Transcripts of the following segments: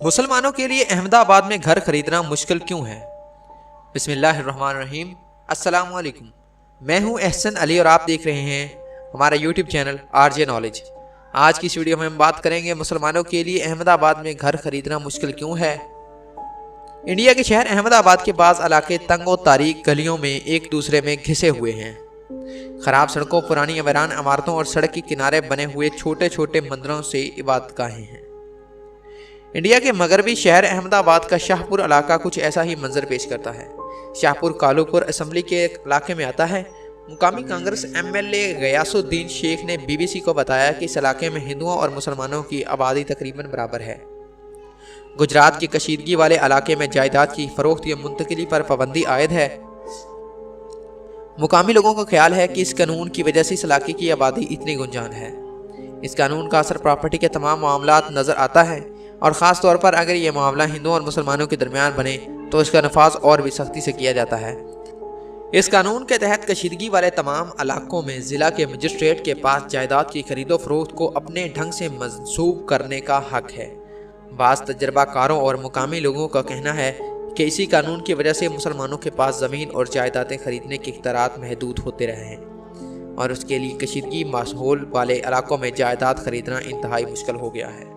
मुसलमानों के लिए अहमदाबाद में घर खरीदना मुश्किल क्यों है? बिस्मिल्लाहिर्रहमानिर्रहीम। अस्सलाम वालेकुम। मैं हूं एहसन अली और आप देख रहे हैं हमारा यूट्यूब चैनल आरजे नॉलेज। आज की इस वीडियो में हम बात करेंगे मुसलमानों के लिए अहमदाबाद में घर खरीदना मुश्किल क्यों है। इंडिया के शहर अहमदाबाद के बाज़ इलाके तंग और तारीक गलियों में एक दूसरे में घिसे हुए हैं। खराब सड़कों, पुरानी वीरान इमारतों और सड़क के किनारे बने हुए छोटे छोटे मंदिरों से इबादतगाहें हैं। इंडिया के मगरबी शहर अहमदाबाद का शाहपुर इलाका कुछ ऐसा ही मंजर पेश करता है। शाहपुर कालूपुर असम्बली के इलाके में आता है। मुकामी कांग्रेस एमएलए गयासुद्दीन शेख ने बीबीसी को बताया कि इस इलाके में हिंदुओं और मुसलमानों की आबादी तकरीबन बराबर है। गुजरात की कशीदगी वाले इलाके में जायदाद की फरोख्त या मुंतकिली पर पाबंदी आयद है। मुकामी लोगों का ख्याल है कि इस कानून की वजह से इस इलाके की आबादी इतनी गुंजान है। इस कानून का असर प्रॉपर्टी के तमाम मामलात नज़र आता है और ख़ास तौर पर अगर ये मामला हिंदुओं और मुसलमानों के दरमियान बने तो इसका नफाज और भी सख्ती से किया जाता है। इस कानून के तहत कशीदगी वाले तमाम इलाकों में ज़िला के मजिस्ट्रेट के पास जायदाद की खरीदो फरोख्त को अपने ढंग से मंसूब करने का हक है। बाज़ तजर्बाकारों और मुकामी लोगों का कहना है कि इसी कानून की वजह से मुसलमानों के पास ज़मीन और जायदादें खरीदने के इख्तियारात महदूद होते रहे हैं और उसके लिए कशीदगी माहौल वाले इलाकों में जायदाद खरीदना इंतहाई मुश्किल हो गया है।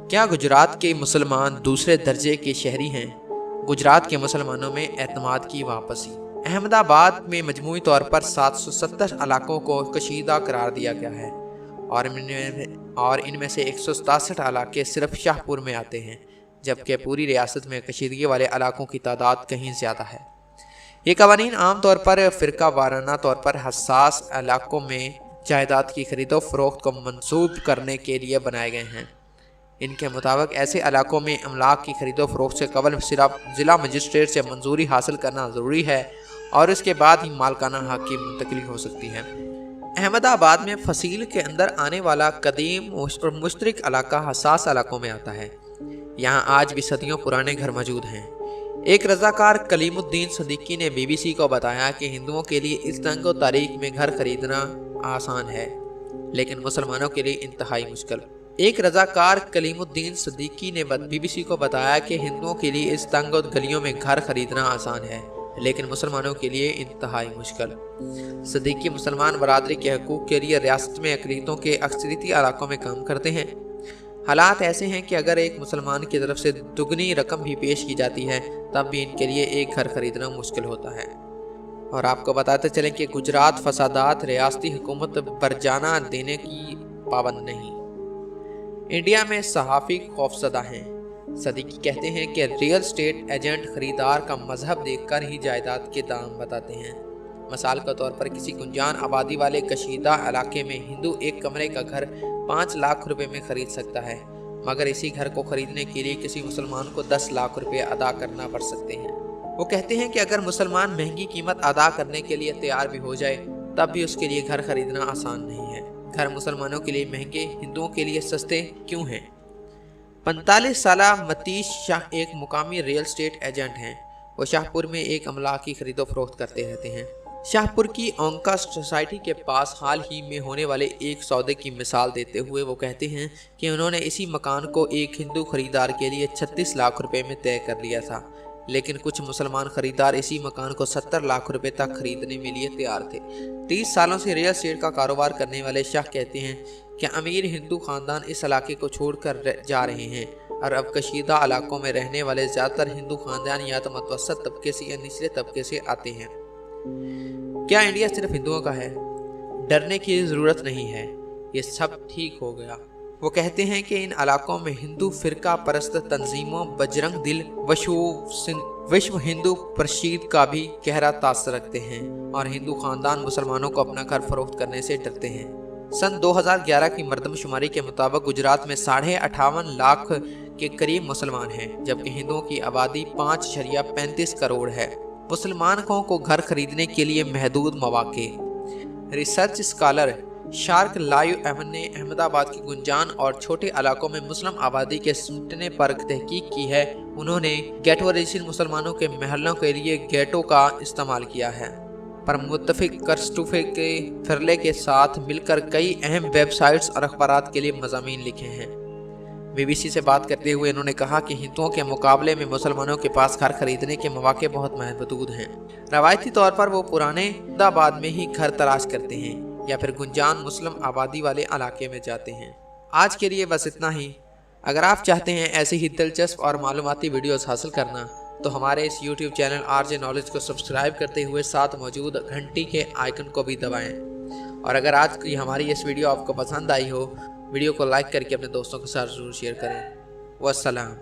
क्या गुजरात के मुसलमान दूसरे दर्जे के शहरी हैं? गुजरात के मुसलमानों में एतमाद की वापसी। अहमदाबाद में मजमूई तौर पर 770 इलाकों को कशीदा करार दिया गया है और इनमें से 167 इलाके सिर्फ शाहपुर में आते हैं, जबकि पूरी रियासत में कशीदगी वाले इलाकों की तादाद कहीं ज़्यादा है। ये कवानीन आम तौर पर फ़िरका वाराना तौर पर हसास इलाकों में जायदाद की खरीदो फरोख्त को मंसूब करने के लिए बनाए गए हैं। इनके मुताबिक ऐसे इलाकों में अमलाक की खरीदो फरोख्त से कबल ज़िला मजिस्ट्रेट से मंजूरी हासिल करना ज़रूरी है और इसके बाद ही मालकाना हक़ की मुंतकिली हो सकती है। अहमदाबाद में फसील के अंदर आने वाला कदीम और मुश्तरक इलाका हसास इलाकों में आता है। यहाँ आज भी सदियों पुराने घर मौजूद हैं। एक रज़ाकार कलीमुद्दीन सदीकी ने बीबीसी को बताया कि हिंदुओं के लिए इस तंग और तारीख में घर खरीदना आसान है, लेकिन मुसलमानों के लिए इंतहाई मुश्किल। एक रज़ाकार कलीमुद्दीन सदीकी ने बीबीसी को बताया कि हिंदुओं के लिए इस तंग और गलियों में घर खरीदना आसान है, लेकिन मुसलमानों के लिए इंतहाई मुश्किल। सदीकी मुसलमान बरादरी के हकूक़ के लिए रियासत में अक़लियतों के अक्सरियती इलाकों में काम करते हैं। हालात ऐसे हैं कि अगर एक मुसलमान की तरफ से दुगनी रकम भी पेश की जाती है तब भी इनके लिए एक घर खरीदना मुश्किल होता है। और आपको बताते चलें कि गुजरात फसादात रियासती हुकूमत बरजाना देने की पाबंद नहीं। इंडिया में सहाफ़ी खौफज़दा हैं। सदीकी कहते हैं कि रियल स्टेट एजेंट खरीदार का मजहब देखकर ही जायदाद के दाम बताते हैं। मिसाल के तौर पर किसी गुंजान आबादी वाले कशीदा इलाके में हिंदू एक कमरे का घर 5 लाख रुपए में खरीद सकता है, मगर इसी घर को खरीदने के लिए किसी मुसलमान को 10 लाख रुपए अदा करना पड़ सकते हैं। वो कहते हैं कि अगर मुसलमान महंगी कीमत अदा करने के लिए तैयार भी हो जाए तब भी उसके लिए घर खरीदना आसान नहीं है। घर मुसलमानों के लिए महंगे, हिंदुओं के लिए सस्ते क्यों हैं? 45 साला मतीश शाह एक मुकामी रियल स्टेट एजेंट हैं। वो शाहपुर में एक अमलाक की खरीदो फरोख्त करते रहते हैं। शाहपुर की ओंका सोसाइटी के पास हाल ही में होने वाले एक सौदे की मिसाल देते हुए वो कहते हैं कि उन्होंने इसी मकान को एक हिंदू खरीदार के लिए 36 लाख रुपए में तय कर लिया था, लेकिन कुछ मुसलमान खरीदार इसी मकान को 70 लाख रुपए तक खरीदने के लिए तैयार थे। 30 सालों से रियल एस्टेट का कारोबार करने वाले शाह कहते हैं कि अमीर हिंदू खानदान इस इलाके को छोड़कर जा रहे हैं और अब कशीदा इलाकों में रहने वाले ज़्यादातर हिंदू खानदान या तो मुतवस्सित तबके से या निचले तबके से आते हैं। क्या इंडिया सिर्फ हिंदुओं का है? डरने की ज़रूरत नहीं है, ये सब ठीक हो गया। वो कहते हैं कि इन इलाकों में हिंदू फ़िरका परस्त तंजीमों बजरंग दिल विश्व हिंदू परिषद का भी गहरा तासर रखते हैं और हिंदू खानदान मुसलमानों को अपना घर फरोख्त करने से डरते हैं। सन 2011 की मरदमशुमारी के मुताबिक गुजरात में 58.5 लाख के करीब मुसलमान हैं, जबकि हिंदुओं की आबादी 5.35 करोड़ है। मुसलमानों को घर खरीदने के लिए महदूद मौके। रिसर्च स्कॉलर शार्क लाइव एवन ने अहमदाबाद की गुंजान और छोटे इलाकों में मुस्लिम आबादी के सिमटने पर तहकीक की है। उन्होंने गेटोराइजेशन मुसलमानों के महलों के लिए गेटो का इस्तेमाल किया है, पर मुत्तफिक करस्टूफे के फिरले के साथ मिलकर कई अहम वेबसाइट्स और अखबारात के लिए मज़ामीन लिखे हैं। BBC से बात करते हुए इन्होंने कहा कि हिंदुओं के मुकाबले में मुसलमानों के पास घर खरीदने के मौके बहुत महदूद हैं। रवायती तौर पर वो पुराने मुर्दाबाद में ही घर तलाश करते हैं या फिर गुंजान मुस्लिम आबादी वाले इलाके में जाते हैं। आज के लिए बस इतना ही। अगर आप चाहते हैं ऐसी ही दिलचस्प और मालूमाती वीडियोस हासिल करना तो हमारे इस YouTube चैनल RJ Knowledge को सब्सक्राइब करते हुए साथ मौजूद घंटी के आइकन को भी दबाएं। और अगर आज की हमारी इस वीडियो आपको पसंद आई हो, वीडियो को लाइक करके अपने दोस्तों के साथ ज़रूर शेयर करें। वस्सलाम।